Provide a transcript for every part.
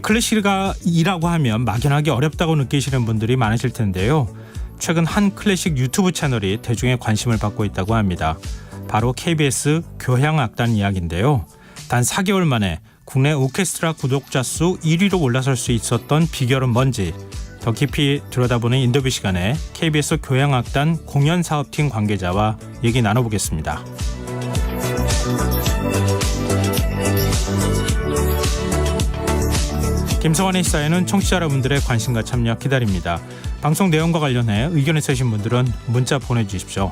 클래식이라고 하면 막연하게 어렵다고 느끼시는 분들이 많으실 텐데요. 최근 한 클래식 유튜브 채널이 대중의 관심을 받고 있다고 합니다. 바로 KBS 교향악단 이야기인데요. 단 4개월 만에 국내 오케스트라 구독자 수 1위로 올라설 수 있었던 비결은 뭔지 더 깊이 들여다보는 인터뷰 시간에 KBS 교향악단 공연사업팀 관계자와 얘기 나눠보겠습니다. 김성환의 시사에는 청취자 여러분들의 관심과 참여 기다립니다. 방송 내용과 관련해 의견 있으신 분들은 문자 보내주십시오.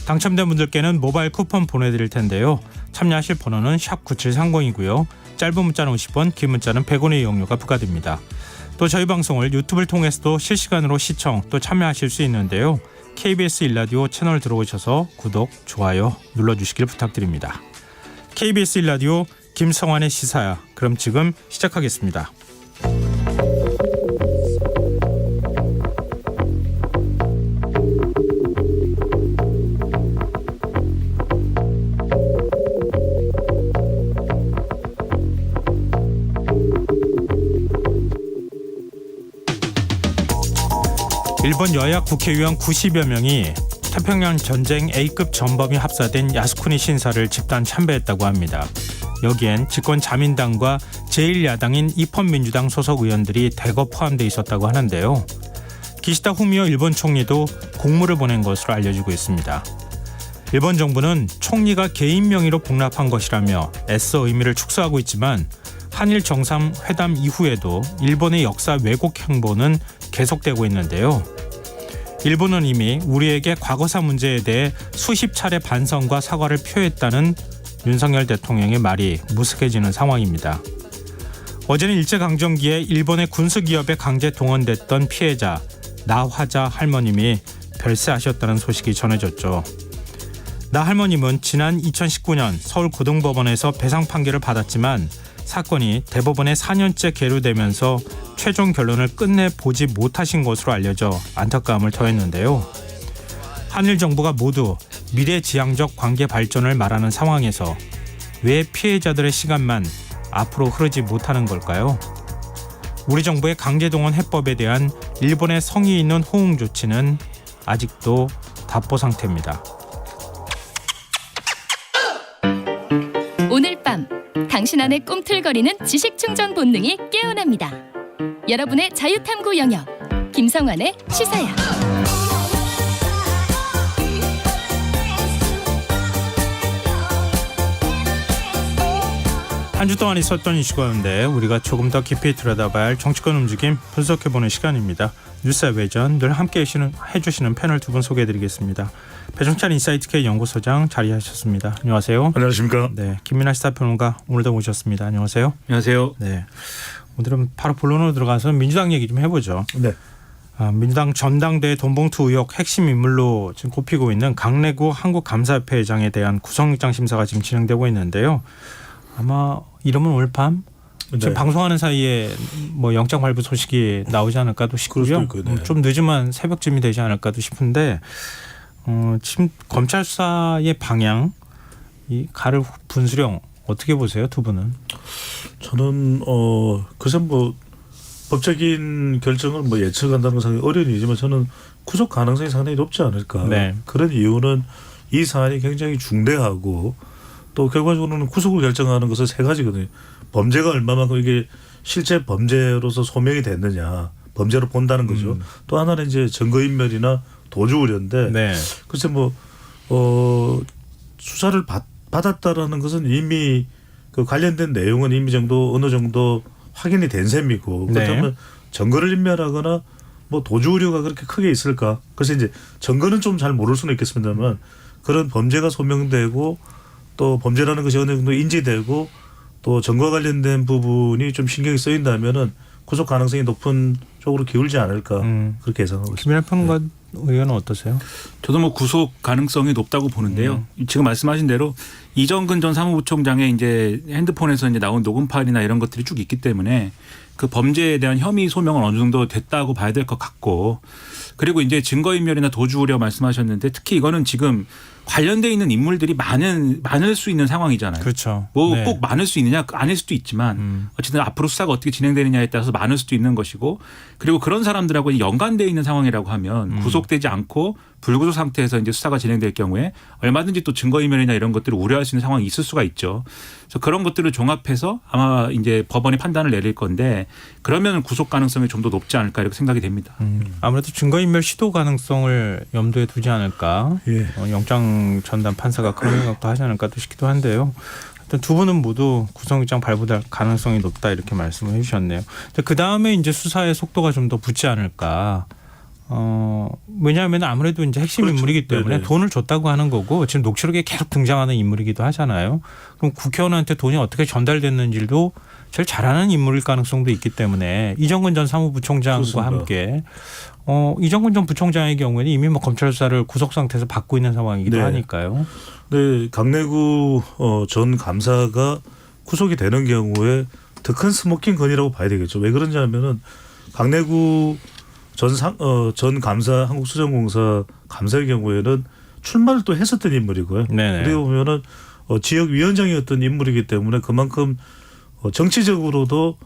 당첨된 분들께는 모바일 쿠폰 보내드릴 텐데요. 참여하실 번호는 샵 9730이고요. 짧은 문자는 50원, 긴 문자는 100원의 이용료가 부과됩니다. 또 저희 방송을 유튜브를 통해서도 실시간으로 시청 또 참여하실 수 있는데요. KBS 일라디오 채널 들어오셔서 구독, 좋아요 눌러주시길 부탁드립니다. KBS 일라디오 김성환의 시사야. 그럼 지금 시작하겠습니다. 일본 여야 국회의원 90여 명이 태평양 전쟁 A급 전범이 합사된 야스쿠니 신사를 집단 참배했다고 합니다. 여기엔 집권 자민당과 제1야당인 입헌민주당 소속 의원들이 대거 포함되어 있었다고 하는데요. 기시다 후미오 일본 총리도 공물을 보낸 것으로 알려지고 있습니다. 일본 정부는 총리가 개인 명의로 복납한 것이라며 애써 의미를 축소하고 있지만 한일 정상회담 이후에도 일본의 역사 왜곡 행보는 계속되고 있는데요. 일본은 이미 우리에게 과거사 문제에 대해 수십 차례 반성과 사과를 표했다는 윤석열 대통령의 말이 무색해지는 상황입니다. 어제는 일제강점기에 일본의 군수기업에 강제 동원됐던 피해자 나화자 할머님이 별세하셨다는 소식이 전해졌죠. 나 할머님은 지난 2019년 서울고등법원에서 배상 판결을 받았지만 사건이 대법원에 4년째 계류되면서 최종 결론을 끝내 보지 못하신 것으로 알려져 안타까움을 더했는데요. 한일 정부가 모두 미래지향적 관계 발전을 말하는 상황에서 왜 피해자들의 시간만 앞으로 흐르지 못하는 걸까요? 우리 정부의 강제동원 해법에 대한 일본의 성의 있는 호응 조치는 아직도 답보 상태입니다. 오늘 밤 당신 안에 꿈틀거리는 지식충전 본능이 깨어납니다. 여러분의 자유탐구 영역 김성환의 시사야. 한 주 동안 있었던 이슈 가운데 우리가 조금 더 깊이 들여다봐야 할 정치권 움직임 분석해보는 시간입니다. 뉴스 외전 늘 함께 해주시는 패널 두 분 소개해드리겠습니다. 배종찬 인사이트K 연구소장 자리하셨습니다. 안녕하세요. 안녕하십니까. 네, 김민하 시사평론가 오늘도 모셨습니다. 안녕하세요. 안녕하세요. 네, 오늘은 바로 본론으로 들어가서 민주당 얘기 좀 해보죠. 네. 민주당 전당대회 돈봉투 의혹 핵심 인물로 지금 꼽히고 있는 강래구 한국감사협회 회장에 대한 구속영장 심사가 지금 진행되고 있는데요. 아마 이러면 오늘 밤 지금 방송하는 사이에 뭐 영장 발부 소식이 나오지 않을까도 싶고요. 좀 늦으면 새벽쯤이 되지 않을까도 싶은데 지금 검찰 수사의 방향, 이 가를 분수령 어떻게 보세요, 두 분은? 저는 글쎄 뭐 법적인 결정을 뭐 예측한다는 건 상당히 어려운 일이지만 저는 구속 가능성이 상당히 높지 않을까. 네. 그런 이유는 이 사안이 굉장히 중대하고 또 결과적으로는 구속을 결정하는 것은 세 가지거든요. 범죄가 얼마만큼 이게 실제 범죄로서 소명이 됐느냐, 범죄로 본다는 거죠. 또 하나는 이제 증거인멸이나 도주 우려인데, 네. 글쎄 뭐 수사를 받았다라는 것은 이미 그 관련된 내용은 이미 어느 정도 확인이 된 셈이고, 그렇다면 네. 증거를 인멸하거나 뭐 도주 우려가 그렇게 크게 있을까? 그래서 이제 증거는 좀 잘 모를 수는 있겠습니다만 그런 범죄가 소명되고 또 범죄라는 것이 어느 정도 인지되고 또 증거와 관련된 부분이 좀 신경이 쓰인다면은 구속 가능성이 높은 쪽으로 기울지 않을까 그렇게 예상하고 있습니다. 김민하 평론가 의견은 어떠세요? 저도 뭐 구속 가능성이 높다고 보는데요. 지금 말씀하신 대로 이정근 전 사무부총장의 이제 핸드폰에서 이제 나온 녹음 파일이나 이런 것들이 쭉 있기 때문에 그 범죄에 대한 혐의 소명은 어느 정도 됐다고 봐야 될 것 같고, 그리고 이제 증거인멸이나 도주 우려 말씀하셨는데 특히 이거는 지금 관련돼 있는 인물들이 많을 수 있는 상황이잖아요. 그렇죠. 뭐 네. 꼭 많을 수 있느냐 아닐 수도 있지만 어쨌든 앞으로 수사가 어떻게 진행되느냐에 따라서 많을 수도 있는 것이고 그리고 그런 사람들하고 연관돼 있는 상황이라고 하면 구속되지 않고 불구속 상태에서 이제 수사가 진행될 경우에 얼마든지 또 증거인멸이나 이런 것들을 우려할 수 있는 상황이 있을 수가 있죠. 그래서 그런 것들을 종합해서 아마 이제 법원이 판단을 내릴 건데 그러면 구속 가능성이 좀 더 높지 않을까 이렇게 생각이 됩니다. 아무래도 증거인멸 시도 가능성을 염두에 두지 않을까. 예. 영장 전담 판사가 그런 생각도 하지 않을까도 싶기도 한데요. 하여튼 두 분은 모두 구속영장 발부될 가능성이 높다 이렇게 말씀을 해주셨네요. 그 다음에 이제 수사의 속도가 좀 더 붙지 않을까. 왜냐하면 아무래도 이제 핵심 그렇죠. 인물이기 때문에 네네. 돈을 줬다고 하는 거고 지금 녹취록에 계속 등장하는 인물이기도 하잖아요. 그럼 국회의원한테 돈이 어떻게 전달됐는지도 제일 잘 아는 인물일 가능성도 있기 때문에 이정근 전 사무부총장과 그렇습니다. 함께 이정근 전 부총장의 경우에는 이미 뭐 검찰 수사를 구속 상태에서 받고 있는 상황이기도 네. 하니까요. 네, 강내구 전 감사가 구속이 되는 경우에 더 큰 스모킹 건이라고 봐야 되겠죠. 왜 그런지 하면은 강내구 전 감사 한국수정공사 감사의 경우에는 출마를 또 했었던 인물이고요. 네네. 그리고 보면은 지역위원장이었던 인물이기 때문에 그만큼 정치적으로도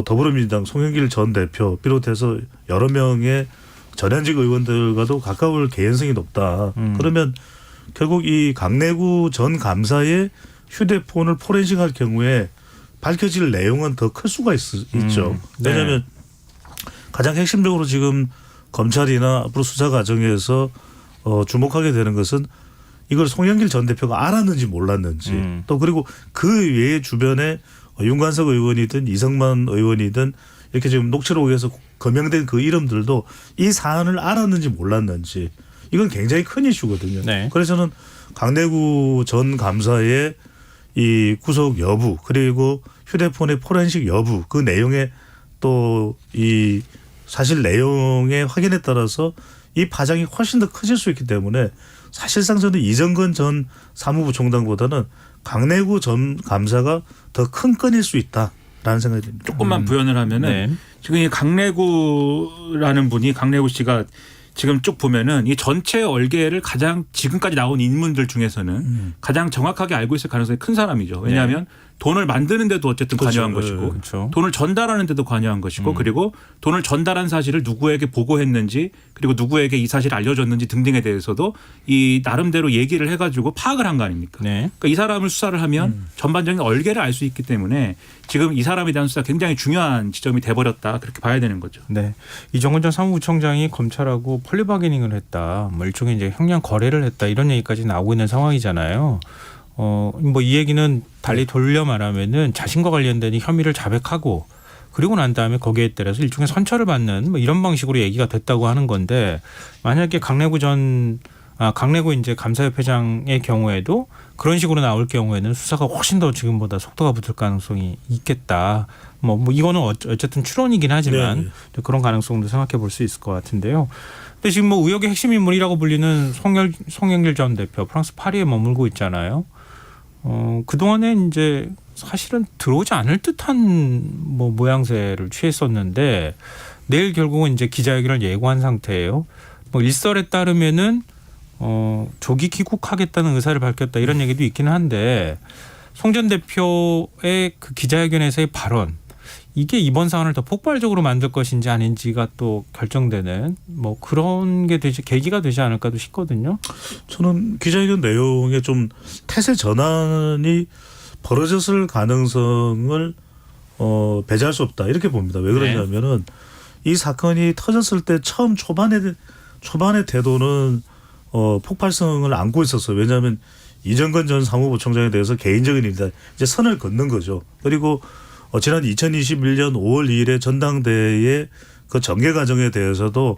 더불어민주당 송영길 전 대표 비롯해서 여러 명의 전현직 의원들과도 가까울 개연성이 높다. 그러면 결국 이 강내구 전 감사의 휴대폰을 포렌식할 경우에 밝혀질 내용은 더 클 수가 있죠. 네. 왜냐하면 가장 핵심적으로 지금 검찰이나 앞으로 수사 과정에서 주목하게 되는 것은 이걸 송영길 전 대표가 알았는지 몰랐는지 또 그리고 그 외에 주변에 윤관석 의원이든 이성만 의원이든 이렇게 지금 녹취록에서 거명된 그 이름들도 이 사안을 알았는지 몰랐는지 이건 굉장히 큰 이슈거든요. 네. 그래서 저는 강내구 전 감사의 이 구속 여부 그리고 휴대폰의 포렌식 여부 그 내용에 또 이 사실 내용의 확인에 따라서 이 파장이 훨씬 더 커질 수 있기 때문에 사실상 저는 이정근 전 사무부총장보다는 강내구 전 감사가 더 큰 건일 수 있다라는 생각이 듭니다. 조금만 부연을 하면은 네. 지금 이 강내구라는 분이 강내구 씨가 지금 쭉 보면은 이 전체 얼개를 가장 지금까지 나온 인물들 중에서는 가장 정확하게 알고 있을 가능성이 큰 사람이죠. 왜냐하면 돈을 만드는 데도 어쨌든 그렇죠. 관여한 것이고 그렇죠. 돈을 전달하는 데도 관여한 것이고 그리고 돈을 전달한 사실을 누구에게 보고했는지 그리고 누구에게 이 사실을 알려줬는지 등등에 대해서도 이 나름대로 얘기를 해가지고 파악을 한 거 아닙니까? 네. 그러니까 이 사람을 수사를 하면 전반적인 얼개를 알 수 있기 때문에 지금 이 사람에 대한 수사 굉장히 중요한 지점이 돼버렸다 그렇게 봐야 되는 거죠. 네. 이정근 전 사무부총장이 검찰하고 폴리바게닝을 했다. 뭐 일종의 이제 형량 거래를 했다. 이런 얘기까지 나오고 있는 상황이잖아요. 뭐 이 얘기는 달리 돌려 말하면은 자신과 관련된 이 혐의를 자백하고 그리고 난 다음에 거기에 따라서 일종의 선처를 받는 뭐 이런 방식으로 얘기가 됐다고 하는 건데 만약에 강내구 이제 감사협회장의 경우에도 그런 식으로 나올 경우에는 수사가 훨씬 더 지금보다 속도가 붙을 가능성이 있겠다. 뭐 이거는 어쨌든 추론이긴 하지만 네. 또 그런 가능성도 생각해 볼 수 있을 것 같은데요. 근데 지금 뭐 의혹의 핵심 인물이라고 불리는 송영길 전 대표 프랑스 파리에 머물고 있잖아요. 그동안에 이제 사실은 들어오지 않을 듯한 뭐 모양새를 취했었는데 내일 결국은 이제 기자회견을 예고한 상태예요. 뭐 일설에 따르면은 조기 귀국하겠다는 의사를 밝혔다 이런 얘기도 있기는 한데 송 전 대표의 그 기자회견에서의 발언 이게 이번 사안을 더 폭발적으로 만들 것인지 아닌지가 또 결정되는 뭐 그런 게 계기가 되지 않을까도 싶거든요. 저는 기자회견 내용에 좀 태세 전환이 벌어졌을 가능성을 배제할 수 없다 이렇게 봅니다. 왜 그러냐면은 이 사건이 터졌을 때 처음 초반의 태도는 폭발성을 안고 있었어요. 왜냐하면 이정근 전 사무부총장에 대해서 개인적인 일이다 이제 선을 긋는 거죠. 그리고 지난 2021년 5월 2일에 전당대회 그 전개 과정에 대해서도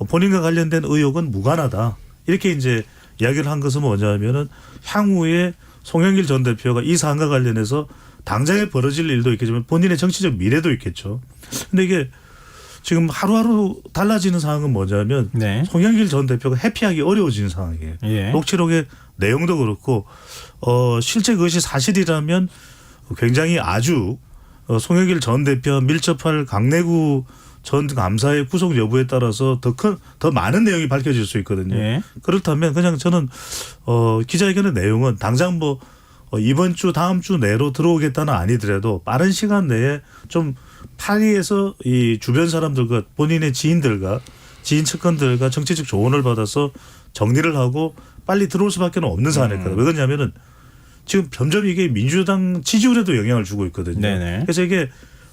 본인과 관련된 의혹은 무관하다. 이렇게 이제 이야기를 한 것은 뭐냐면은 향후에 송영길 전 대표가 이 사안과 관련해서 당장에 벌어질 일도 있겠지만 본인의 정치적 미래도 있겠죠. 근데 이게 지금 하루하루 달라지는 상황은 뭐냐면 네. 송영길 전 대표가 회피하기 어려워지는 상황이에요. 예. 녹취록의 내용도 그렇고 실제 그것이 사실이라면 굉장히 아주 송영길 전 대표와 밀접할 강내구 전 감사의 구속 여부에 따라서 더 많은 내용이 밝혀질 수 있거든요. 예. 그렇다면 그냥 저는 기자회견의 내용은 당장 뭐 이번 주 다음 주 내로 들어오겠다는 아니더라도 빠른 시간 내에 좀 파리에서 이 주변 사람들과 본인의 지인들과 지인 측근들과 정치적 조언을 받아서 정리를 하고 빨리 들어올 수밖에 없는 사안일 거다. 왜 그러냐면은 지금 점점 이게 민주당 지지율에도 영향을 주고 있거든요. 네네. 그래서 이게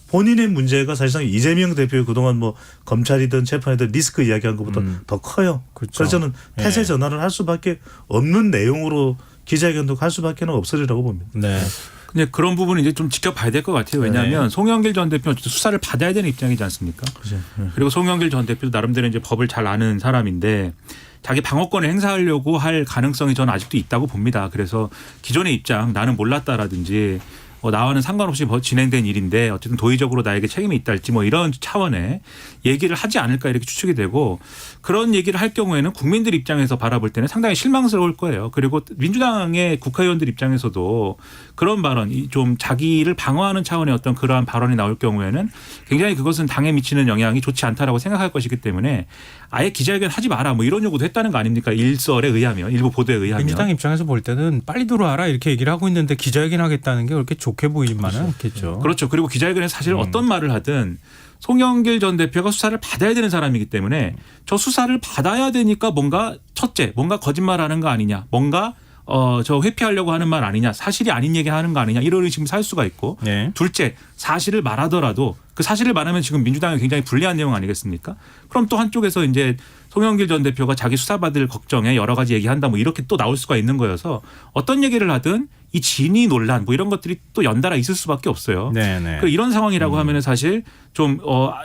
본인의 문제가 사실상 이재명 대표의 그동안 뭐 검찰이든 재판이든 리스크 이야기한 것보다 더 커요. 그렇죠. 그래서 저는 태세 예. 전환을 할 수밖에 없는 내용으로 기자회견도 할 수밖에 없으리라고 봅니다. 네. 근데 그런 부분은 이제 좀 지켜봐야 될 것 같아요. 왜냐하면 송영길 전 대표는 어쨌든 수사를 받아야 되는 입장이지 않습니까? 그죠. 그리고 송영길 전 대표도 나름대로 이제 법을 잘 아는 사람인데 자기 방어권을 행사하려고 할 가능성이 저는 아직도 있다고 봅니다. 그래서 기존의 입장 나는 몰랐다라든지 나와는 상관없이 진행된 일인데 어쨌든 도의적으로 나에게 책임이 있다 할지 뭐 이런 차원의 얘기를 하지 않을까 이렇게 추측이 되고 그런 얘기를 할 경우에는 국민들 입장에서 바라볼 때는 상당히 실망스러울 거예요. 그리고 민주당의 국회의원들 입장에서도 그런 발언이 좀 자기를 방어하는 차원의 어떤 그러한 발언이 나올 경우에는 굉장히 그것은 당에 미치는 영향이 좋지 않다라고 생각할 것이기 때문에 아예 기자회견 하지 마라 뭐 이런 요구도 했다는 거 아닙니까? 일설에 의하면 일부 보도에 의하면. 민주당 입장에서 볼 때는 빨리 들어와라 이렇게 얘기를 하고 있는데 기자회견 하겠다는 게 그렇게 좋게 보이지만은 않겠죠. 그렇죠. 그리고 기자회견에서 사실 어떤 말을 하든 송영길 전 대표가 수사를 받아야 되는 사람이기 때문에 저 수사를 받아야 되니까 뭔가 첫째 뭔가 거짓말하는 거 아니냐 뭔가 저 회피하려고 하는 말 아니냐 사실이 아닌 얘기하는 거 아니냐 이런 의심을 살 수가 있고 네. 둘째 사실을 말하더라도 그 사실을 말하면 지금 민주당에 굉장히 불리한 내용 아니겠습니까? 그럼 또 한쪽에서 이제 송영길 전 대표가 자기 수사받을 걱정에 여러 가지 얘기한다 뭐 이렇게 또 나올 수가 있는 거여서 어떤 얘기를 하든 이 진위 논란 뭐 이런 것들이 또 연달아 있을 수밖에 없어요. 네네. 그 이런 상황이라고 하면은 사실 좀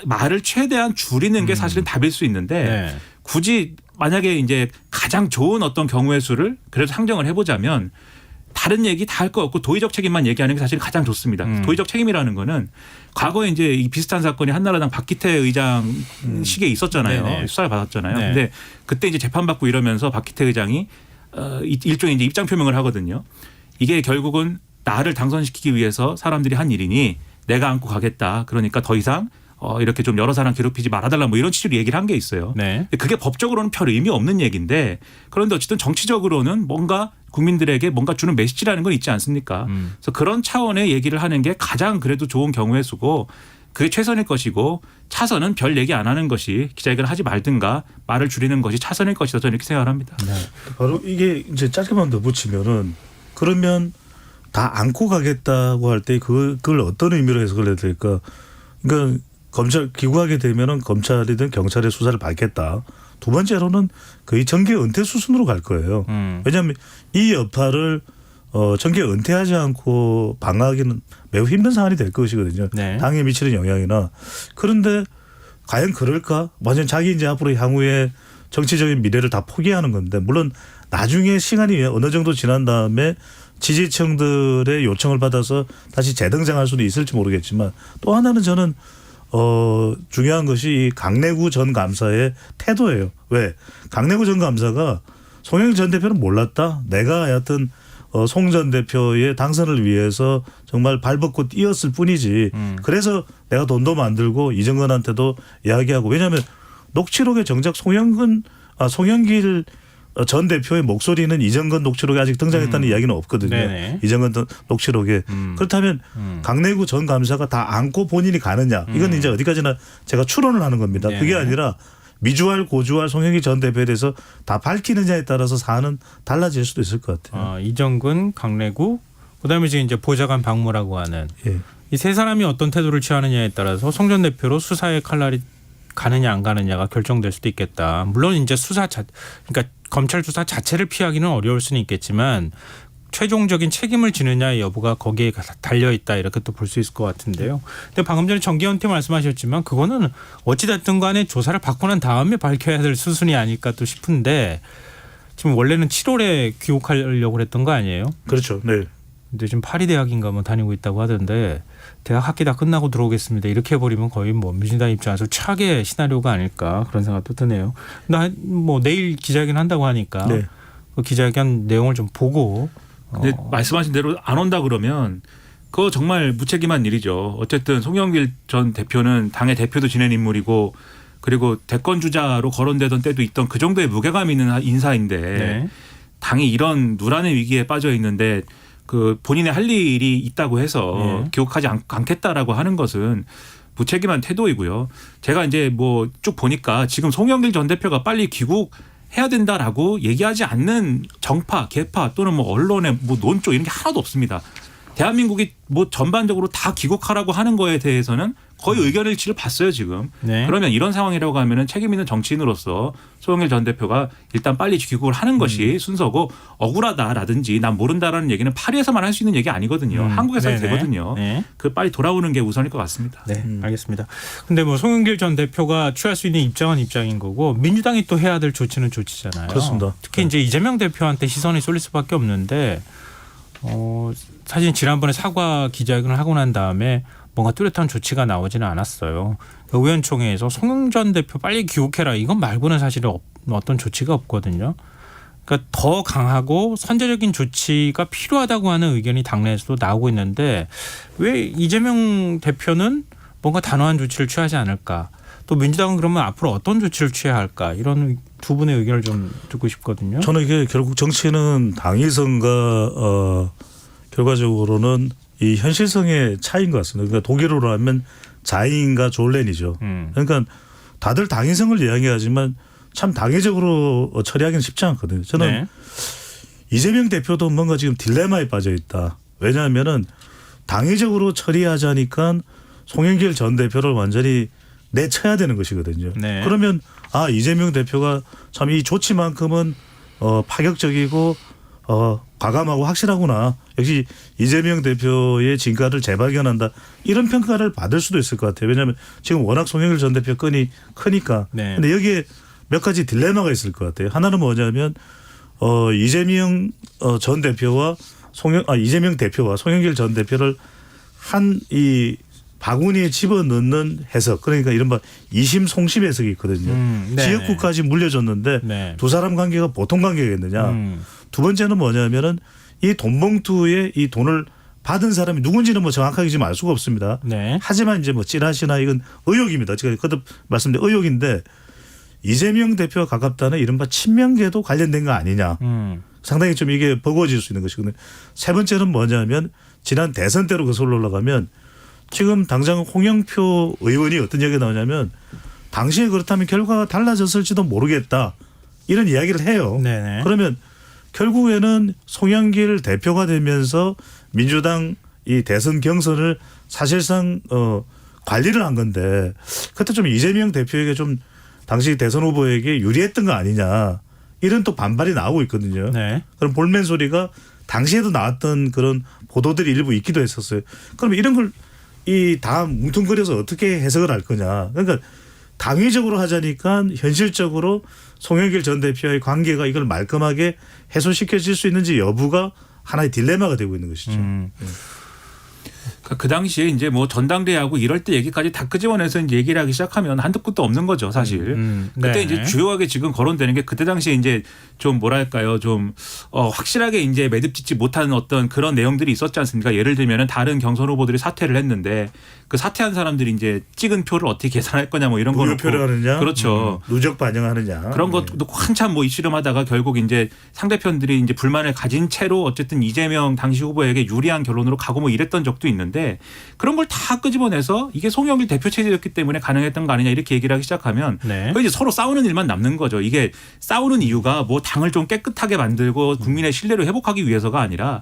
말을 최대한 줄이는 게 사실은 답일 수 있는데 네. 굳이 만약에 이제 가장 좋은 어떤 경우의 수를 그래도 상정을 해보자면 다른 얘기 다 할 거 없고 도의적 책임만 얘기하는 게 사실 가장 좋습니다. 도의적 책임이라는 거는 과거에 이제 이 비슷한 사건이 한나라당 박기태 의장 시기에 있었잖아요. 네네. 수사를 받았잖아요. 네. 근데 그때 이제 재판받고 이러면서 박기태 의장이 일종의 이제 입장 표명을 하거든요. 이게 결국은 나를 당선시키기 위해서 사람들이 한 일이니 내가 안고 가겠다. 그러니까 더 이상 이렇게 좀 여러 사람 괴롭히지 말아달라 뭐 이런 취지로 얘기를 한 게 있어요. 네. 그게 법적으로는 별 의미 없는 얘기인데 그런데 어쨌든 정치적으로는 뭔가 국민들에게 뭔가 주는 메시지라는 건 있지 않습니까? 그래서 그런 차원의 얘기를 하는 게 가장 그래도 좋은 경우의 수고 그게 최선일 것이고 차선은 별 얘기 안 하는 것이 기자회견을 하지 말든가 말을 줄이는 것이 차선일 것이다 저는 이렇게 생각을 합니다. 네. 바로 이게 이제 짧게만 더 붙이면은 그러면 다 안고 가겠다고 할 때 그걸 어떤 의미로 해석을 해야 될까? 그러니까 검찰 기구하게 되면은 검찰이든 경찰의 수사를 받겠다. 두 번째로는 거의 정계 은퇴 수순으로 갈 거예요. 왜냐하면 이 여파를 정계 은퇴하지 않고 방어하기는 매우 힘든 사안이 될 것이거든요. 네. 당에 미치는 영향이나. 그런데 과연 그럴까? 완전 자기 이제 앞으로 향후에 정치적인 미래를 다 포기하는 건데 물론 나중에 시간이 어느 정도 지난 다음에 지지층들의 요청을 받아서 다시 재등장할 수도 있을지 모르겠지만 또 하나는 저는 중요한 것이 이 강내구 전 감사의 태도예요. 왜? 강내구 전 감사가 송영길 전 대표는 몰랐다. 내가 하여튼 송 전 대표의 당선을 위해서 정말 발벗고 뛰었을 뿐이지. 그래서 내가 돈도 만들고 이정근한테도 이야기하고 왜냐하면 녹취록에 정작 송영길 전 대표의 목소리는 이정근 녹취록에 아직 등장했다는 이야기는 없거든요. 네네. 이정근 녹취록에. 그렇다면 강내구 전 감사가 다 안고 본인이 가느냐. 이건 이제 어디까지나 제가 추론을 하는 겁니다. 네네. 그게 아니라 미주알 고주알 송영길 전 대표에 대해서 다 밝히느냐에 따라서 사안은 달라질 수도 있을 것 같아요. 이정근, 강내구, 그다음에 지금 이제 보좌관 박무라고 하는 예. 이 세 사람이 어떤 태도를 취하느냐에 따라서 송 전 대표로 수사의 칼날이 가느냐 안 가느냐가 결정될 수도 있겠다. 물론 이제 그러니까 검찰 수사 자체를 피하기는 어려울 수는 있겠지만 최종적인 책임을 지느냐 여부가 거기에 달려 있다 이렇게 또 볼 수 있을 것 같은데요. 근데 방금 전에 정기현태 말씀하셨지만 그거는 어찌됐든 간에 조사를 받고 난 다음에 밝혀야 될 수순이 아닐까 또 싶은데 지금 원래는 7월에 귀국하려고 했던 거 아니에요? 그렇죠. 네. 근데 지금 파리대학인가 뭐 다니고 있다고 하던데 대학 학기 다 끝나고 들어오겠습니다. 이렇게 해버리면 거의 뭐 민주당 입장에서 최악의 시나리오가 아닐까 그런 생각도 드네요. 나 뭐 내일 기자회견 한다고 하니까 그 기자회견 내용을 좀 보고 근데 말씀하신 대로 안 온다 그러면 그거 정말 무책임한 일이죠. 어쨌든 송영길 전 대표는 당의 대표도 지낸 인물이고 그리고 대권 주자로 거론되던 때도 있던 그 정도의 무게감 있는 인사인데 네. 당이 이런 누란의 위기에 빠져 있는데 그 본인의 할 일이 있다고 해서 기억하지 않겠다라고 하는 것은 무책임한 태도이고요. 제가 이제 뭐 쭉 보니까 지금 송영길 전 대표가 빨리 귀국해야 된다라고 얘기하지 않는 정파, 계파 또는 뭐 언론의 뭐 논조 이런 게 하나도 없습니다. 대한민국이 뭐 전반적으로 다 귀국하라고 하는 거에 대해서는 거의 의견 일치를 봤어요 지금. 네. 그러면 이런 상황이라고 하면은 책임 있는 정치인으로서 송영길 전 대표가 일단 빨리 귀국을 하는 것이 순서고 억울하다라든지 난 모른다라는 얘기는 파리에서만 할 수 있는 얘기 아니거든요. 한국에서 해도 네네. 되거든요. 네. 그 빨리 돌아오는 게 우선일 것 같습니다. 네, 알겠습니다. 근데 뭐 송영길 전 대표가 취할 수 있는 입장은 입장인 거고 민주당이 또 해야 될 조치는 조치잖아요. 그렇습니다. 특히 이제 이재명 대표한테 시선이 쏠릴 수밖에 없는데 사실 지난번에 사과 기자회견을 하고 난 다음에 뭔가 뚜렷한 조치가 나오지는 않았어요. 의원총회에서 송영 전 대표 빨리 귀국해라 이건 말고는 사실 어떤 조치가 없거든요. 그러니까 더 강하고 선제적인 조치가 필요하다고 하는 의견이 당내에서도 나오고 있는데 왜 이재명 대표는 뭔가 단호한 조치를 취하지 않을까? 또 민주당은 그러면 앞으로 어떤 조치를 취해야 할까? 이런 두 분의 의견을 좀 듣고 싶거든요. 저는 이게 결국 정치는 당위성과 결과적으로는 이 현실성의 차이인 것 같습니다. 그러니까 독일어로 하면 자인과 졸렌이죠. 그러니까 다들 당위성을 이야기하지만 참 당위적으로 처리하기는 쉽지 않거든요. 저는 네. 이재명 대표도 뭔가 지금 딜레마에 빠져 있다. 왜냐하면은 당위적으로 처리하자니까 송영길 전 대표를 완전히 내쳐야 되는 것이거든요. 네. 그러면 이재명 대표가 참 이 조치만큼은 파격적이고 과감하고 확실하구나. 역시 이재명 대표의 진가를 재발견한다. 이런 평가를 받을 수도 있을 것 같아요. 왜냐하면 지금 워낙 송영길 전 대표 건이 크니까. 네. 근데 여기에 몇 가지 딜레마가 있을 것 같아요. 하나는 뭐냐면 이재명 전 대표와 이재명 대표와 송영길 전 대표를 한 이 바구니에 집어넣는 해석, 그러니까 이른바 이심 송심 해석이 있거든요. 지역구까지 물려줬는데 네. 두 사람 관계가 보통 관계겠느냐. 두 번째는 뭐냐면은 이 돈봉투에 이 돈을 받은 사람이 누군지는 뭐 정확하게 지금 알 수가 없습니다. 네. 하지만 이제 뭐 찌라시나 이건 의혹입니다. 제가 거듭 말씀드린 의혹인데 이재명 대표와 가깝다는 이른바 친명계도 관련된 거 아니냐. 상당히 좀 이게 버거워질 수 있는 것이거든요. 세 번째는 뭐냐면 지난 대선 때로 거슬러 올라가면 지금 당장 홍영표 의원이 어떤 이야기가 나오냐면 당시에 그렇다면 결과가 달라졌을지도 모르겠다. 이런 이야기를 해요. 네네. 그러면 결국에는 송영길 대표가 되면서 민주당 이 대선 경선을 사실상 관리를 한 건데 그때 좀 이재명 대표에게 좀 당시 대선 후보에게 유리했던 거 아니냐. 이런 또 반발이 나오고 있거든요. 네. 그런 볼멘 소리가 당시에도 나왔던 그런 보도들이 일부 있기도 했었어요. 그러면 이런 걸 이 다 뭉뚱그려서 어떻게 해석을 할 거냐. 그러니까 당위적으로 하자니까 현실적으로 송영길 전 대표의 관계가 이걸 말끔하게 해소시켜질 수 있는지 여부가 하나의 딜레마가 되고 있는 것이죠. 그 당시에 이제 뭐 전당대회하고 이럴 때 얘기까지 다 끄집어내서 이제 얘기를 하기 시작하면 한도 끝도 없는 거죠, 사실. 그때 네. 이제 주요하게 지금 거론되는 게 그때 당시에 이제 좀 뭐랄까요, 좀 확실하게 이제 매듭짓지 못하는 어떤 그런 내용들이 있었지 않습니까? 예를 들면은 다른 경선 후보들이 사퇴를 했는데 그 사퇴한 사람들이 이제 찍은 표를 어떻게 계산할 거냐 뭐 이런 거 무효표를 하느냐, 그렇죠. 누적 반영하느냐 그런 것도 한참 뭐 이슈를 하다가 결국 이제 상대편들이 이제 불만을 가진 채로 어쨌든 이재명 당시 후보에게 유리한 결론으로 가고 뭐 이랬던 적도 있는데 그런 걸 다 끄집어내서 이게 송영길 대표 체제였기 때문에 가능했던 거 아니냐 이렇게 얘기를 하기 시작하면 네. 이제 서로 싸우는 일만 남는 거죠. 이게 싸우는 이유가 뭐 당을 좀 깨끗하게 만들고 국민의 신뢰를 회복하기 위해서가 아니라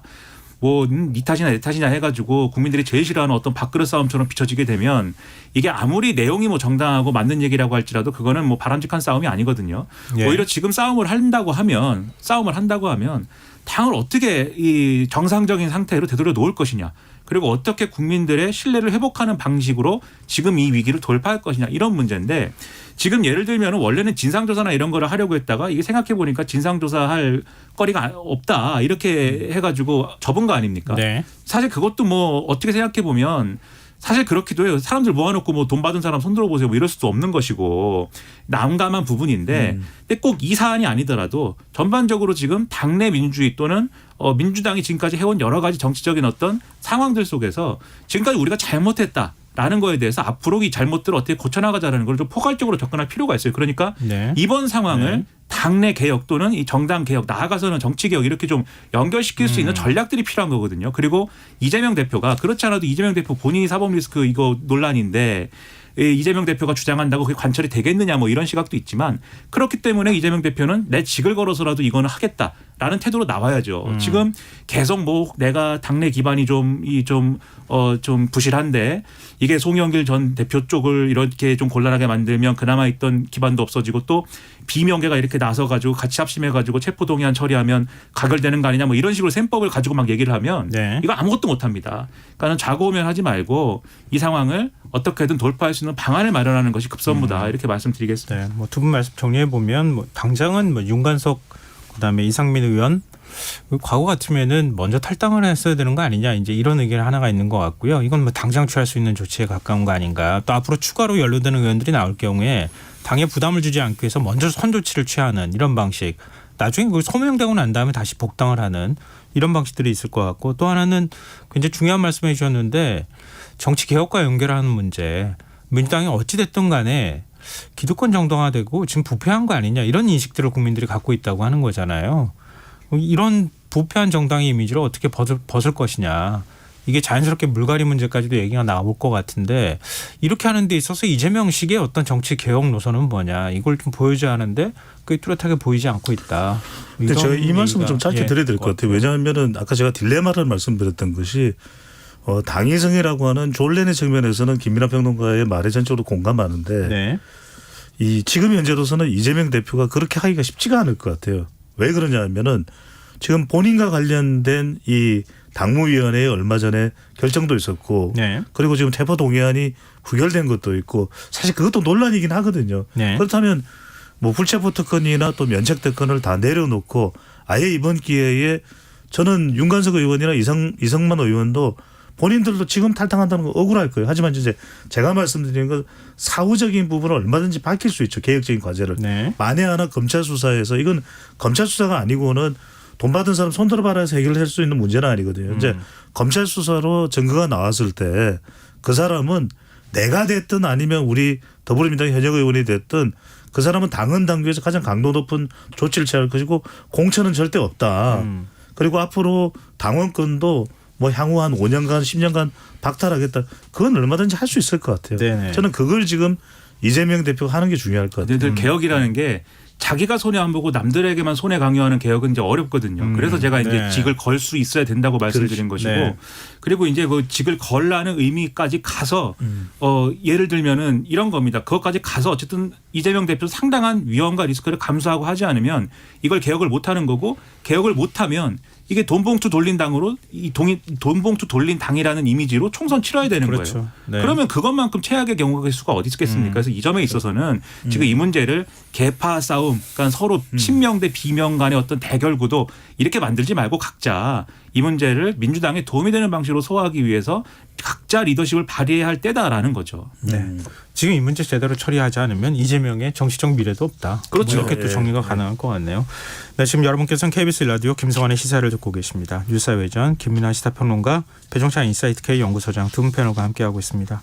뭐 네 탓이나 내 탓이냐 해가지고 국민들이 제일 싫어하는 어떤 밥그릇 싸움처럼 비춰지게 되면 이게 아무리 내용이 뭐 정당하고 맞는 얘기라고 할지라도 그거는 뭐 바람직한 싸움이 아니거든요. 예. 오히려 지금 싸움을 한다고 하면 당을 어떻게 이 정상적인 상태로 되돌려 놓을 것이냐. 그리고 어떻게 국민들의 신뢰를 회복하는 방식으로 지금 이 위기를 돌파할 것이냐 이런 문제인데 지금 예를 들면 원래는 진상조사나 이런 거를 하려고 했다가 이게 생각해 보니까 진상조사할 거리가 없다 이렇게 해가지고 접은 거 아닙니까? 네. 사실 그것도 뭐 어떻게 생각해 보면 사실 그렇기도 해요. 사람들 모아놓고 뭐 돈 받은 사람 손들어 보세요. 뭐 이럴 수도 없는 것이고 난감한 부분인데 근데 꼭 이 사안이 아니더라도 전반적으로 지금 당내 민주주의 또는 민주당이 지금까지 해온 여러 가지 정치적인 어떤 상황들 속에서 지금까지 우리가 잘못했다. 라는 거에 대해서 앞으로 이 잘못들을 어떻게 고쳐나가자는 걸 좀 포괄적으로 접근할 필요가 있어요. 그러니까 네. 이번 상황을 네. 당내 개혁 또는 이 정당 개혁 나아가서는 정치 개혁 이렇게 좀 연결시킬 수 있는 전략들이 필요한 거거든요. 그리고 이재명 대표가 그렇지 않아도 이재명 대표 본인이 사법 리스크 이거 논란인데 이재명 대표가 주장한다고 그게 관철이 되겠느냐 뭐 이런 시각도 있지만 그렇기 때문에 이재명 대표는 내 직을 걸어서라도 이거는 하겠다라는 태도로 나와야죠. 지금 계속 뭐 내가 당내 기반이 좀 부실한데 이게 송영길 전 대표 쪽을 이렇게 좀 곤란하게 만들면 그나마 있던 기반도 없어지고 또 비명계가 이렇게 나서가지고 같이 합심해가지고 체포동의안 처리하면 가결되는 거 아니냐 뭐 이런 식으로 셈법을 가지고 막 얘기를 하면 네. 이거 아무것도 못합니다. 그러니까는 좌고우면하지 말고 이 상황을 어떻게든 돌파할 수 있는 방안을 마련하는 것이 급선무다 이렇게 말씀드리겠습니다. 네, 뭐 두 분 말씀 정리해 보면 뭐 당장은 뭐 윤관석 그다음에 이상민 의원 과거 같으면은 먼저 탈당을 했어야 되는 거 아니냐 이제 이런 의견 하나가 있는 것 같고요. 이건 뭐 당장 취할 수 있는 조치에 가까운 거 아닌가. 또 앞으로 추가로 연루되는 의원들이 나올 경우에 당에 부담을 주지 않기 위해서 먼저 선 조치를 취하는 이런 방식. 나중에 그 소명되고 난 다음에 다시 복당을 하는 이런 방식들이 있을 것 같고 또 하나는 굉장히 중요한 말씀해 주셨는데 정치 개혁과 연결하는 문제. 민주당이 어찌 됐든 간에 기득권 정당화되고 지금 부패한 거 아니냐 이런 인식들을 국민들이 갖고 있다고 하는 거잖아요. 이런 부패한 정당의 이미지를 어떻게 벗을 것이냐. 이게 자연스럽게 물갈이 문제까지도 얘기가 나올 것 같은데 이렇게 하는 데 있어서 이재명식의 어떤 정치 개혁 노선은 뭐냐. 이걸 좀 보여줘야 하는데 그게 뚜렷하게 보이지 않고 있다. 근데 제가 이 말씀을 좀 짧게 드려야 될 것 같아요. 같아요. 왜냐하면은 아까 제가 딜레마를 말씀드렸던 것이 당위성이라고 하는 존렌의 측면에서는 김민하 평론가의 말에 전적으로 공감하는데 네. 이 지금 현재로서는 이재명 대표가 그렇게 하기가 쉽지가 않을 것 같아요. 왜 그러냐 하면은 지금 본인과 관련된 이 당무위원회에 얼마 전에 결정도 있었고 네. 그리고 지금 체포동의안이 부결된 것도 있고 사실 그것도 논란이긴 하거든요. 네. 그렇다면 뭐 불체포 특권이나 또 면책 특권을 다 내려놓고 아예 이번 기회에 저는 윤관석 의원이나 이성만 의원도 본인들도 지금 탈당한다는 거 억울할 거예요. 하지만 이제 제가 말씀드리는 건 사후적인 부분을 얼마든지 밝힐 수 있죠. 개혁적인 과제를. 네. 만에 하나 검찰 수사에서 이건 검찰 수사가 아니고는 돈 받은 사람 손들어 받아서 해결할 수 있는 문제는 아니거든요. 이제 검찰 수사로 증거가 나왔을 때 그 사람은 내가 됐든 아니면 우리 더불어민주당 현역 의원이 됐든 그 사람은 당헌 당규에서 가장 강도 높은 조치를 취할 것이고 공천은 절대 없다. 그리고 앞으로 당원권도 뭐 향후 한 5년간 10년간 박탈하겠다. 그건 얼마든지 할 수 있을 것 같아요. 네네. 저는 그걸 지금 이재명 대표가 하는 게 중요할 것 같아요. 근데 개혁이라는 게 자기가 손해 안 보고 남들에게만 손해 강요하는 개혁은 이제 어렵거든요. 그래서 제가 이제 네. 직을 걸 수 있어야 된다고 말씀드린 것이고 네. 그리고 이제 그 직을 걸라는 의미까지 가서 예를 들면은 이런 겁니다. 그것까지 가서 어쨌든 이재명 대표 상당한 위험과 리스크를 감수하고 하지 않으면 이걸 개혁을 못 하는 거고 개혁을 못 하면 이게 돈봉투 돌린 당으로 이 돈봉투 돌린 당이라는 이미지로 총선 치러야 되는 그렇죠. 거예요. 네. 그러면 그것만큼 최악의 경우가 수가 어디 있겠습니까? 그래서 이 점에 있어서는 지금 이 문제를 계파 싸움, 그러니까 서로 친명 대 비명 간의 어떤 대결 구도 이렇게 만들지 말고 각자 이 문제를 민주당에 도움이 되는 방식으로 소화하기 위해서 각자 리더십을 발휘해야 할 때다라는 거죠. 네. 지금 이 문제 제대로 처리하지 않으면 이재명의 정치적 미래도 없다. 그렇죠. 뭐 이렇게 또 정리가 가능할 것 같네요. 네, 지금 여러분께서는 KBS 라디오 김성환의 시사를 듣고 계십니다. 뉴스사회전 김민하 시사평론가 배종찬 인사이트 K 연구소장 두 분 패널과 함께하고 있습니다.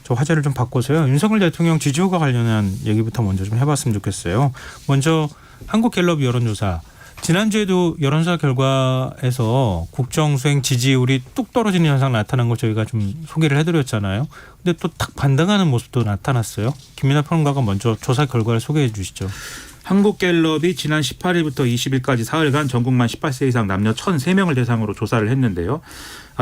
저 화제를 좀 바꿔서요. 윤석열 대통령 지지율과 관련한 얘기부터 먼저 좀 해봤으면 좋겠어요. 먼저 한국갤럽 여론조사. 지난주에도 여론조사 결과에서 국정수행 지지율이 뚝 떨어지는 현상 나타난 걸 저희가 좀 소개를 해드렸잖아요. 근데 또 딱 반등하는 모습도 나타났어요. 김민하 평론가가 먼저 조사 결과를 소개해 주시죠. 한국갤럽이 지난 18일부터 20일까지 사흘간 전국만 18세 이상 남녀 1,003명을 대상으로 조사를 했는데요.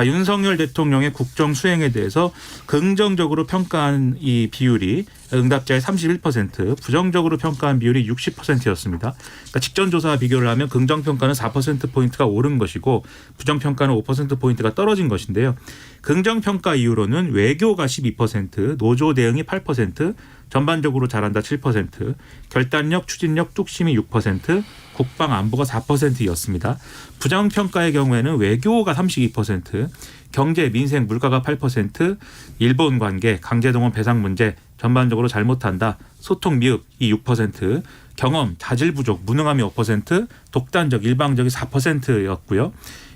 윤석열 대통령의 국정 수행에 대해서 긍정적으로 평가한 이 비율이 응답자의 31%, 부정적으로 평가한 비율이 60%였습니다. 그러니까 직전 조사와 비교를 하면 긍정 평가는 4%포인트가 오른 것이고 부정 평가는 5%포인트가 떨어진 것인데요. 긍정 평가 이유로는 외교가 12%, 노조 대응이 8%, 전반적으로 잘한다 7%, 결단력, 추진력, 뚝심이 6%, 국방 안보가 4%였습니다. 부정평가의 경우에는 외교가 32%, 경제, 민생, 물가가 8%, 일본 관계, 강제동원 배상 문제 전반적으로 잘못한다. 소통 미흡 이 6%, 경험, 자질 부족, 무능함이 5%, 독단적, 일방적이 4%였고요.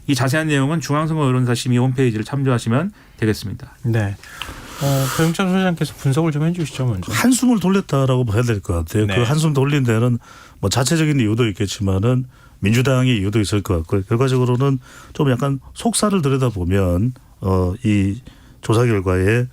이 자세한 내용은 중앙선거 여론조사 심의 홈페이지를 참조하시면 되겠습니다. 네. 배용찬 소장께서 분석을 좀 해주시죠 먼저. 한숨을 돌렸다라고 봐야 될 것 같아요. 네. 그 한숨 돌린 데는 뭐 자체적인 이유도 있겠지만은 민주당의 이유도 있을 것 같고요. 결과적으로는 좀 약간 속살을 들여다보면 이 조사 결과에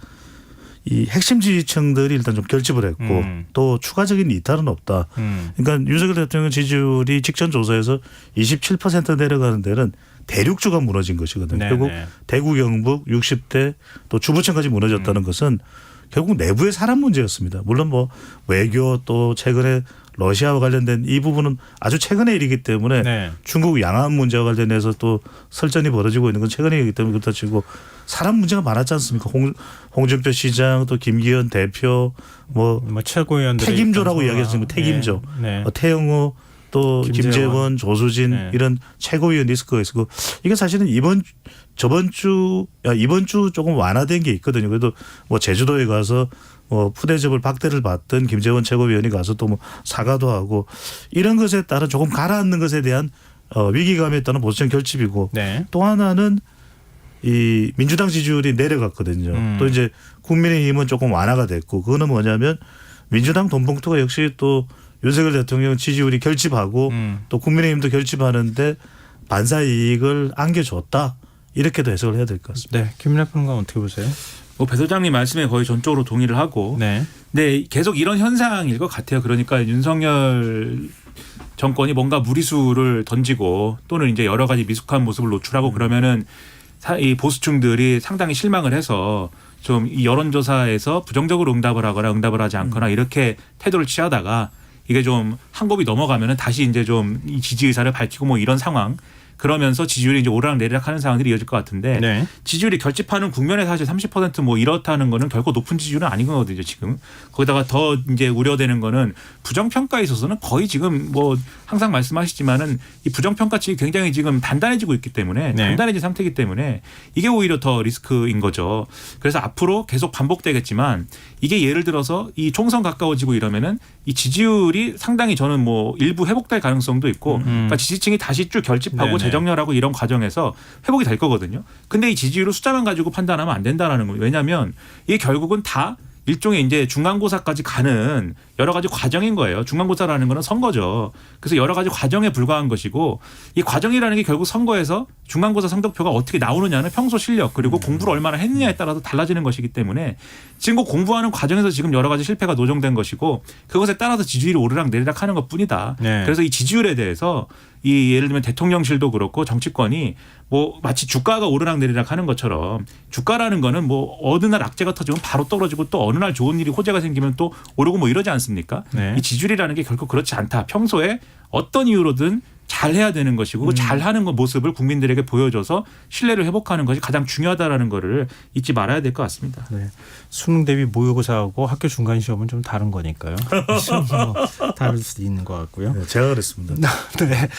이 핵심 지지층들이 일단 좀 결집을 했고 또 추가적인 이탈은 없다. 그러니까 윤석열 대통령 지지율이 직전 조사에서 27% 내려가는 데는 대륙주가 무너진 것이거든요. 네네. 결국 대구 경북 60대 또 주부층까지 무너졌다는 것은 결국 내부의 사람 문제였습니다. 물론 뭐 외교 또 최근에 러시아와 관련된 이 부분은 아주 최근의 일이기 때문에 네. 중국 양안 문제와 관련해서 또 설전이 벌어지고 있는 건 최근의 일이기 때문에 그렇다 치고 사람 문제가 많았지 않습니까? 홍준표 시장 또 김기현 대표 뭐 최고위원들 택임조라고 이야기했습니다. 택임조. 네. 태영호 또 김재원, 조수진 네. 이런 최고위원 리스크가 있고 이게 사실은 이번 주 조금 완화된 게 있거든요. 그래도 뭐 제주도에 가서 뭐 푸대접을 박대를 받던 김재원 최고위원이 가서 또 뭐 사과도 하고 이런 것에 따른 조금 가라앉는 것에 대한 위기감에 따른 보수층 결집이고 네. 또 하나는 이 민주당 지지율이 내려갔거든요. 또 이제 국민의힘은 조금 완화가 됐고 그거는 뭐냐면 민주당 돈봉투가 역시 또 윤석열 대통령 지지율이 결집하고 또 국민의힘도 결집하는데 반사 이익을 안겨줬다. 이렇게도 해석을 해야 될 것 같습니다. 네. 김민하 평론가 어떻게 보세요? 뭐 배 소장님 말씀에 거의 전적으로 동의를 하고 네. 네, 계속 이런 현상일 것 같아요. 그러니까 윤석열 정권이 뭔가 무리수를 던지고 또는 이제 여러 가지 미숙한 모습을 노출하고 그러면은 이 보수층들이 상당히 실망을 해서 좀 이 여론조사에서 부정적으로 응답을 하거나 응답을 하지 않거나 이렇게 태도를 취하다가 이게 좀 한 곱이 넘어가면은 다시 이제 좀 이 지지 의사를 밝히고 뭐 이런 상황 그러면서 지지율이 이제 오르락내리락 하는 상황들이 이어질 것 같은데 네. 지지율이 결집하는 국면에 사실 30%뭐 이렇다는 거는 결코 높은 지지율은 아니거든요, 지금. 거기다가 더 이제 우려되는 거는 부정평가에 있어서는 거의 지금 뭐 항상 말씀하시지만은 이 부정평가층이 굉장히 지금 단단해지고 있기 때문에 네. 단단해진 상태이기 때문에 이게 오히려 더 리스크인 거죠. 그래서 앞으로 계속 반복되겠지만 이게 예를 들어서 이 총선 가까워지고 이러면은 이 지지율이 상당히 저는 뭐 일부 회복될 가능성도 있고 그러니까 지지층이 다시 쭉 결집하고 네네. 재정렬하고 이런 과정에서 회복이 될 거거든요. 근데 이 지지율을 숫자만 가지고 판단하면 안 된다라는 거예요. 왜냐하면 이게 결국은 다 일종의 이제 중간고사까지 가는 여러 가지 과정인 거예요. 중간고사라는 거는 선거죠. 그래서 여러 가지 과정에 불과한 것이고 이 과정이라는 게 결국 선거에서 중간고사 성적표가 어떻게 나오느냐는 평소 실력 그리고 공부를 얼마나 했느냐에 따라서 달라지는 것이기 때문에 지금 그 공부하는 과정에서 지금 여러 가지 실패가 노정된 것이고 그것에 따라서 지지율이 오르락내리락 하는 것뿐이다. 네. 그래서 이 지지율에 대해서 이 예를 들면 대통령실도 그렇고 정치권이 뭐 마치 주가가 오르락내리락 하는 것처럼 주가라는 거는 뭐 어느 날 악재가 터지면 바로 떨어지고 또 어느 날 좋은 일이 호재가 생기면 또 오르고 뭐 이러지 않습니까? 네. 이 지지율이라는 게 결코 그렇지 않다. 평소에 어떤 이유로든 잘해야 되는 것이고 잘하는 모습을 국민들에게 보여줘서 신뢰를 회복하는 것이 가장 중요하다라는 거를 잊지 말아야 될 것 같습니다. 네. 수능 대비 모의고사하고 학교 중간 시험은 좀 다른 거니까요. 시험이 뭐 다를 수도 있는 것 같고요. 네, 제가 그랬습니다. 네.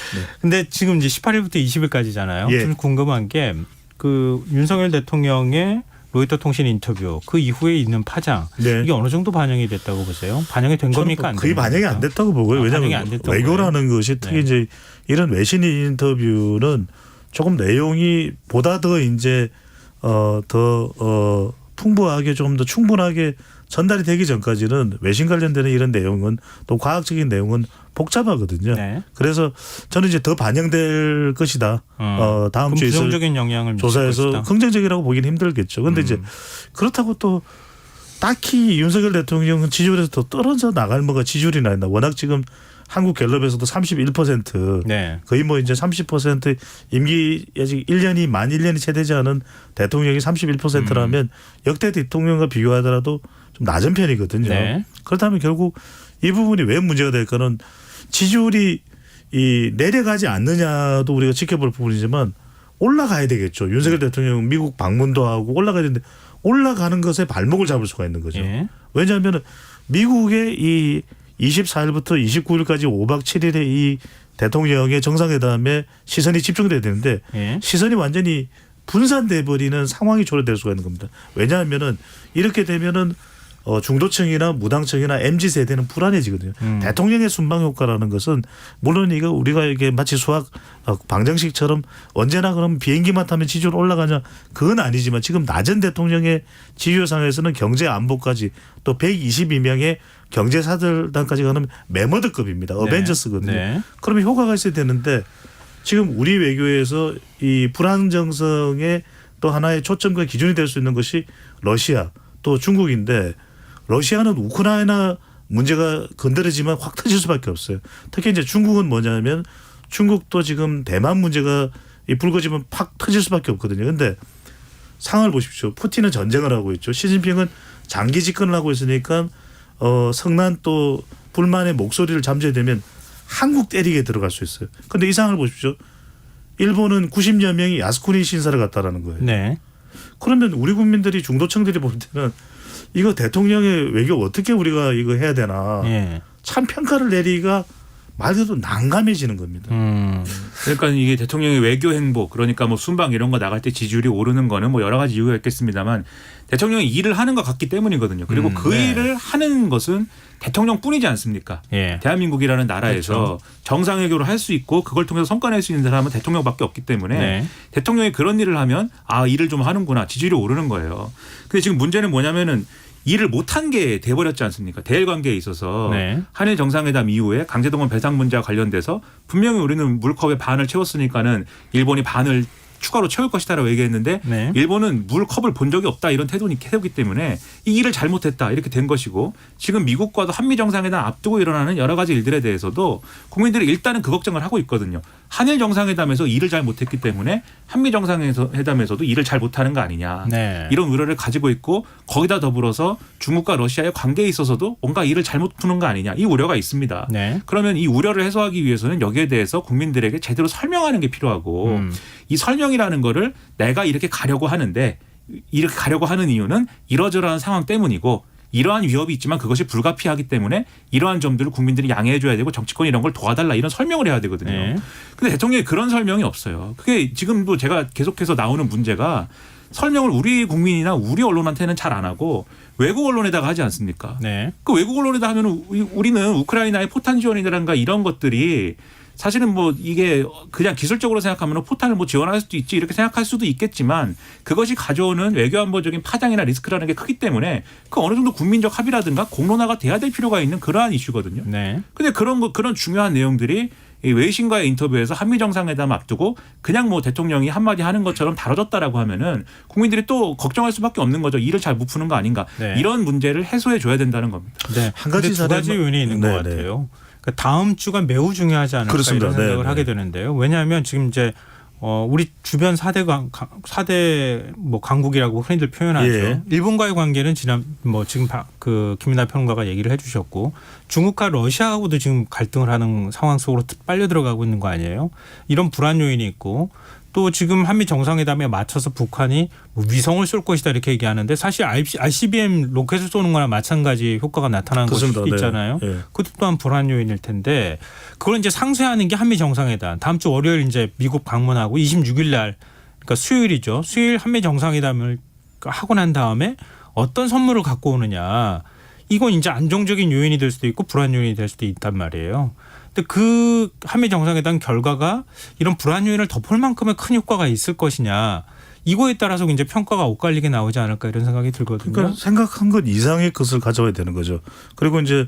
근데 지금 이제 18일부터 20일까지잖아요. 예. 좀 궁금한 게 그 윤석열 대통령의 로이터 통신 인터뷰 그 이후에 있는 파장 네. 이게 어느 정도 반영이 됐다고 보세요? 반영이 된 겁니까? 안 거의 된 반영이 겁니까? 안 됐다고 보고요. 반영이 왜냐하면 안 됐다고 외교라는 것이 특히 네. 이제 이런 외신 인터뷰는 조금 내용이 보다 더 이제 풍부하게 좀 더 충분하게 전달이 되기 전까지는 외신 관련되는 이런 내용은 또 과학적인 내용은 복잡하거든요. 네. 그래서 저는 이제 더 반영될 것이다. 다음 그럼 주에 있을 부정적인 영향을 미칠 조사에서 것이다. 긍정적이라고 보기는 힘들겠죠. 그런데 이제 그렇다고 또 딱히 윤석열 대통령은 지지율에서 더 떨어져 나갈 뭐가 지지율이 나있나. 워낙 지금 한국 갤럽에서도 31% 네. 거의 뭐 이제 30% 임기 아직 1년이 만 1년이 채 되지 않은 대통령이 31%라면 역대 대통령과 비교하더라도 좀 낮은 편이거든요. 네. 그렇다면 결국 이 부분이 왜 문제가 될까는 지지율이 이 내려가지 않느냐도 우리가 지켜볼 부분이지만 올라가야 되겠죠. 윤석열 대통령 미국 방문도 하고 올라가야 되는데 올라가는 것에 발목을 잡을 수가 있는 거죠. 예. 왜냐하면 미국의 이 24일부터 29일까지 5박 7일의 이 대통령의 정상회담에 시선이 집중돼야 되는데 예. 시선이 완전히 분산돼 버리는 상황이 조례될 수가 있는 겁니다. 왜냐하면은 이렇게 되면은 중도층이나 무당층이나 MZ 세대는 불안해지거든요. 대통령의 순방 효과라는 것은 물론 이거 우리가 이게 마치 수학 방정식처럼 언제나 그럼 비행기만 타면 지지율 올라가냐 그건 아니지만 지금 낮은 대통령의 지지율 상에서는 경제 안보까지 또 122명의 경제사들단까지 가는 매머드급입니다. 어벤져스거든요. 네. 그러면 효과가 있어야 되는데 지금 우리 외교에서 이 불안정성의 또 하나의 초점과 기준이 될 수 있는 것이 러시아 또 중국인데 러시아는 우크라이나 문제가 건드려지만 확 터질 수밖에 없어요. 특히 이제 중국은 뭐냐면 중국도 지금 대만 문제가 불거지면 팍 터질 수밖에 없거든요. 그런데 상황을 보십시오. 푸틴은 전쟁을 하고 있죠. 시진핑은 장기 집권을 하고 있으니까 성난 또 불만의 목소리를 잠재되면 한국 때리게 들어갈 수 있어요. 그런데 이 상황을 보십시오. 일본은 90여 명이 야스쿠니 신사를 갔다라는 거예요. 네. 그러면 우리 국민들이 중도층들이 볼 때는 이거 대통령의 외교 어떻게 우리가 이거 해야 되나 예. 참 평가를 내리기가 말 그대로 난감해지는 겁니다. 그러니까 이게 대통령의 외교 행보 그러니까 뭐 순방 이런 거 나갈 때 지지율이 오르는 거는 뭐 여러 가지 이유가 있겠습니다만 대통령이 일을 하는 것 같기 때문이거든요. 그리고 그 네. 일을 하는 것은 대통령뿐이지 않습니까? 예. 대한민국이라는 나라에서 그렇죠. 정상회교를 할 수 있고 그걸 통해서 성과 낼 수 있는 사람은 대통령밖에 없기 때문에 네. 대통령이 그런 일을 하면 아 일을 좀 하는구나 지지율이 오르는 거예요. 근데 지금 문제는 뭐냐면은 일을 못한 게 돼버렸지 않습니까? 대일 관계에 있어서 네. 한일 정상회담 이후에 강제동원 배상 문제와 관련돼서 분명히 우리는 물컵의 반을 채웠으니까는 일본이 반을 추가로 채울 것이다라고 얘기했는데 네. 일본은 물컵을 본 적이 없다 이런 태도니 때문에 이 일을 잘못했다 이렇게 된 것이고 지금 미국과도 한미 정상회담 앞두고 일어나는 여러 가지 일들에 대해서도 국민들이 일단은 그 걱정을 하고 있거든요. 한일 정상회담에서 일을 잘 못했기 때문에 한미 정상회담에서도 일을 잘 못하는 거 아니냐 네. 이런 우려를 가지고 있고 거기다 더불어서 중국과 러시아의 관계에 있어서도 뭔가 일을 잘못 푸는 거 아니냐 이 우려가 있습니다. 네. 그러면 이 우려를 해소하기 위해서는 여기에 대해서 국민들에게 제대로 설명하는 게 필요하고 이 설명이라는 거를 내가 이렇게 가려고 하는데 이렇게 가려고 하는 이유는 이러저러한 상황 때문이고 이러한 위협이 있지만 그것이 불가피하기 때문에 이러한 점들을 국민들이 양해해 줘야 되고 정치권이 이런 걸 도와달라 이런 설명을 해야 되거든요. 네. 근데 대통령이 그런 설명이 없어요. 그게 지금도 제가 계속해서 나오는 문제가 설명을 우리 국민이나 우리 언론한테는 잘 안 하고 외국 언론에다가 하지 않습니까? 네. 그 외국 언론에다 하면 우리는 우크라이나의 포탄 지원이라든가 이런 것들이 사실은 뭐 이게 그냥 기술적으로 생각하면 포탄을 뭐 지원할 수도 있지 이렇게 생각할 수도 있겠지만 그것이 가져오는 외교안보적인 파장이나 리스크라는 게 크기 때문에 그 어느 정도 국민적 합의라든가 공론화가 돼야 될 필요가 있는 그러한 이슈거든요. 네. 근데 그런 중요한 내용들이 이 외신과의 인터뷰에서 한미 정상회담 앞두고 그냥 뭐 대통령이 한마디 하는 것처럼 다뤄졌다라고 하면은 국민들이 또 걱정할 수밖에 없는 거죠. 일을 잘 못 푸는 거 아닌가. 네. 이런 문제를 해소해 줘야 된다는 겁니다. 네. 한 가지 근데 두 가지 사례만- 요인이 있는 것 네, 같아요. 그러니까 다음 주가 매우 중요하지 않을까 그렇습니다. 이런 생각을 네, 하게 네. 되는데요. 왜냐하면 지금 이제 우리 주변 4대 뭐 강국이라고 흔히들 표현하죠. 예. 일본과의 관계는 지금 그 김민하 평론가가 얘기를 해주셨고 중국과 러시아하고도 지금 갈등을 하는 상황 속으로 빨려 들어가고 있는 거 아니에요? 이런 불안 요인이 있고 또 지금 한미 정상회담에 맞춰서 북한이 뭐 위성을 쏠 것이다 이렇게 얘기하는데 사실 ICBM 로켓을 쏘는 거나 마찬가지 효과가 나타나는 것일 수도 그렇습니다. 있잖아요. 네. 그것도 또한 불안 요인일 텐데 그걸 이제 상쇄하는 게 한미 정상회담. 다음 주 월요일 이제 미국 방문하고 26일 날 그러니까 수요일이죠. 수요일 한미 정상회담을 하고 난 다음에 어떤 선물을 갖고 오느냐. 이건 이제 안정적인 요인이 될 수도 있고 불안 요인이 될 수도 있단 말이에요. 근데 그 한미 정상회담 결과가 이런 불안 요인을 덮을 만큼의 큰 효과가 있을 것이냐. 이거에 따라서 이제 평가가 엇갈리게 나오지 않을까 이런 생각이 들거든요. 그러니까 생각한 것 이상의 것을 가져와야 되는 거죠. 그리고 이제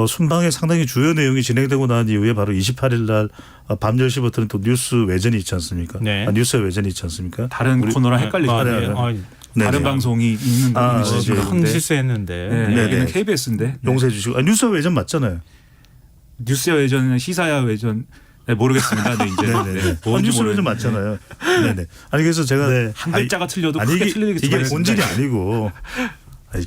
순방에 상당히 주요 내용이 진행되고 난 이후에 바로 28일 날 밤 10시부터는 또 뉴스 외전이 있지 않습니까? 네. 뉴스 외전이 있지 않습니까? 다른 코너랑 헷갈리죠. 네, 네. 네. 네. 다른 네네. 방송이 있는 아, 부분이 네. 큰 있는데 실수했는데. 네. 네, 여기는 네. KBS인데 용서해 주시고 뉴스 외전 맞잖아요. 뉴스야 외전은 시사야 외전 모르겠습니다. 네, 이제 네네. 뭔지 뉴스 외전 모르겠는데. 맞잖아요. 네네. 아니 그래서 제가 한 글자가 틀려도 아니 크게 이게, 틀리겠지만 이게 본질이 아니고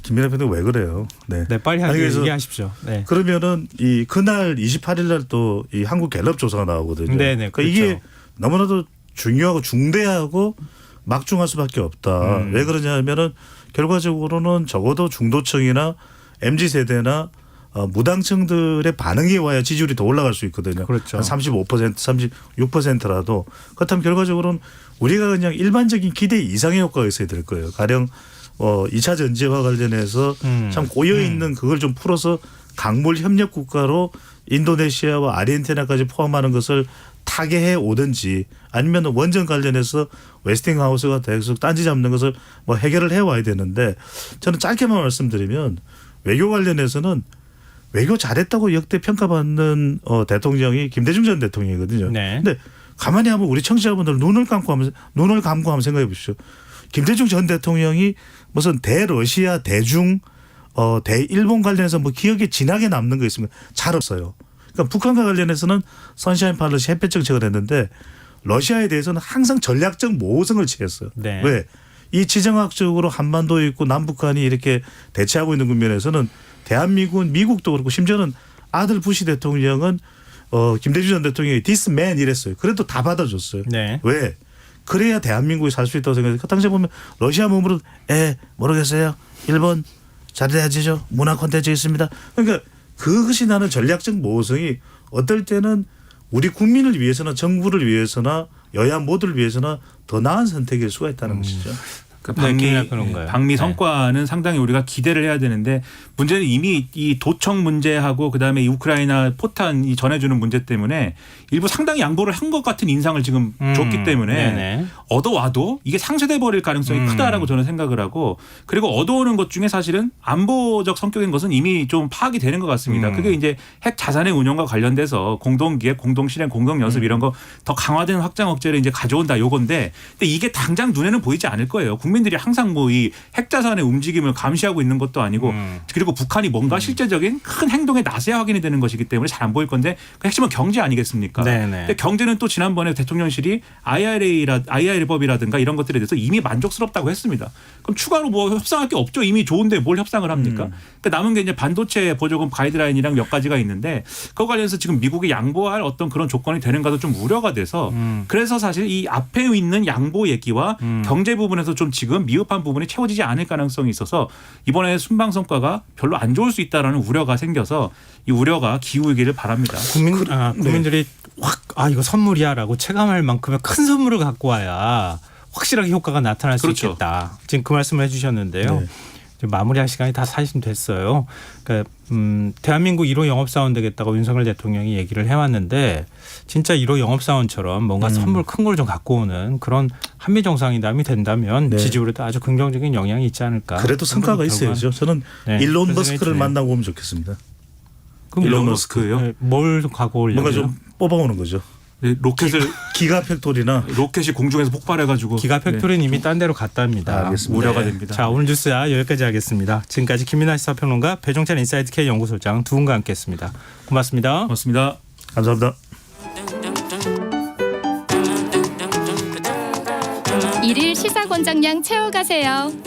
김민하 편은 왜 그래요? 네. 네, 빨리 아니, 그래서 얘기하십시오. 네. 그러면은 이 그날 28일 날 또 이 한국 갤럽 조사가 나오거든요. 네네, 그러니까 그렇죠. 이게 너무나도 중요하고 중대하고 막중할 수밖에 없다. 왜 그러냐면은 결과적으로는 적어도 중도층이나 MZ 세대나 무당층들의 반응이 와야 지지율이 더 올라갈 수 있거든요. 그렇죠. 한 35%, 36%라도 그렇다면 결과적으로는 우리가 그냥 일반적인 기대 이상의 효과가 있어야 될 거예요. 가령 2차 전지와 관련해서 참 고여 있는 그걸 좀 풀어서 강물 협력 국가로 인도네시아와 아르헨티나까지 포함하는 것을 타개해 오든지 아니면 원전 관련해서 웨스팅하우스가 계속 딴지 잡는 것을 뭐 해결을 해 와야 되는데 저는 짧게만 말씀드리면 외교 관련해서는 외교 잘했다고 역대 평가받는 대통령이 김대중 전 대통령이거든요. 네. 근데 가만히 한번 우리 청취자분들 눈을 감고 한번 생각해 보십시오. 김대중 전 대통령이 무슨 대러시아, 대중, 대일본 관련해서 뭐 기억에 진하게 남는 거 있으면 잘 없어요. 그러니까 북한과 관련해서는 선샤인 팔러시 햇볕 정책을 했는데 러시아에 대해서는 항상 전략적 모호성을 취했어요. 네. 왜? 이 지정학적으로 한반도에 있고 남북한이 이렇게 대치하고 있는 국면에서는 대한민국은 미국도 그렇고 심지어는 아들 부시 대통령은 김대중 전 대통령이 this man 이랬어요. 그래도 다 받아줬어요. 네. 왜? 그래야 대한민국이 살 수 있다고 생각해요. 그 당시에 보면 러시아 몸으로 모르겠어요. 일본 잘해야지죠. 문화 콘텐츠 있습니다. 그러니까 그것이 나는 전략적 모호성이 어떨 때는 우리 국민을 위해서나 정부를 위해서나 여야 모두를 위해서나 더 나은 선택일 수가 있다는 것이죠. 네, 그런가요? 방미 네. 성과는 상당히 우리가 기대를 해야 되는데 문제는 이미 이 도청 문제하고 그다음에 이 우크라이나 포탄 이 전해주는 문제 때문에 일부 상당히 양보를 한 것 같은 인상을 지금 줬기 때문에 네네. 얻어와도 이게 상쇄돼 버릴 가능성이 크다라고 저는 생각을 하고 그리고 얻어오는 것 중에 사실은 안보적 성격인 것은 이미 좀 파악이 되는 것 같습니다. 그게 이제 핵 자산의 운영과 관련돼서 공동기획, 공동실행, 공동연습 이런 거 더 강화된 확장 억제를 이제 가져온다 요건데 근데 이게 당장 눈에는 보이지 않을 거예요. 국민들이 항상 뭐 이 핵 자산의 움직임을 감시하고 있는 것도 아니고 그리고 북한이 뭔가 실제적인 큰 행동에 나서야 확인이 되는 것이기 때문에 잘 안 보일 건데 그 핵심은 경제 아니겠습니까? 네네. 근데 경제는 또 지난번에 대통령실이 IRA법이라든가 이런 것들에 대해서 이미 만족스럽다고 했습니다. 그럼 추가로 뭐 협상할 게 없죠. 이미 좋은데 뭘 협상을 합니까? 그러니까 남은 게 이제 반도체 보조금 가이드라인이랑 몇 가지가 있는데 그거 관련해서 지금 미국이 양보할 어떤 그런 조건이 되는가도 좀 우려가 돼서 그래서 사실 이 앞에 있는 양보 얘기와 경제 부분에서 좀 지금 미흡한 부분이 채워지지 않을 가능성이 있어서 이번에 순방 성과가 별로 안 좋을 수 있다라는 우려가 생겨서 이 우려가 기울기를 바랍니다. 국민들이 확 이거 선물이야라고 체감할 만큼의 큰 선물을 갖고 와야 확실하게 효과가 나타날 수 그렇죠. 있겠다. 지금 그 말씀을 해주셨는데요. 네. 지금 마무리할 시간이 다 사실 됐어요. 그러니까 대한민국 1호 영업사원 되겠다고 윤석열 대통령이 얘기를 해왔는데 진짜 1호 영업사원처럼 뭔가 선물 큰 걸 좀 갖고 오는 그런 한미 정상회담이 된다면 네. 지지율에도 아주 긍정적인 영향이 있지 않을까. 그래도 성과가 있어야죠. 저는 네, 일론 그런 머스크를 생각이 만나고 오면 좋겠습니다. 그럼 일론 뭐- 머스크요? 네, 뭘 갖고 오려고? 뭔가 좀 뽑아오는 거죠. 로켓을 기가 팩토리나 로켓이 공중에서 폭발해가지고 기가 팩토리는 이미 딴 데로 갔답니다. 알겠습니다. 우려가 네. 됩니다. 자, 오늘 뉴스야 여기까지 하겠습니다. 지금까지 김민하 시사평론가 배종찬 인사이드 K 연구소장 두 분과 함께했습니다. 고맙습니다. 고맙습니다. 감사합니다. 일일 시사권장량 채워가세요.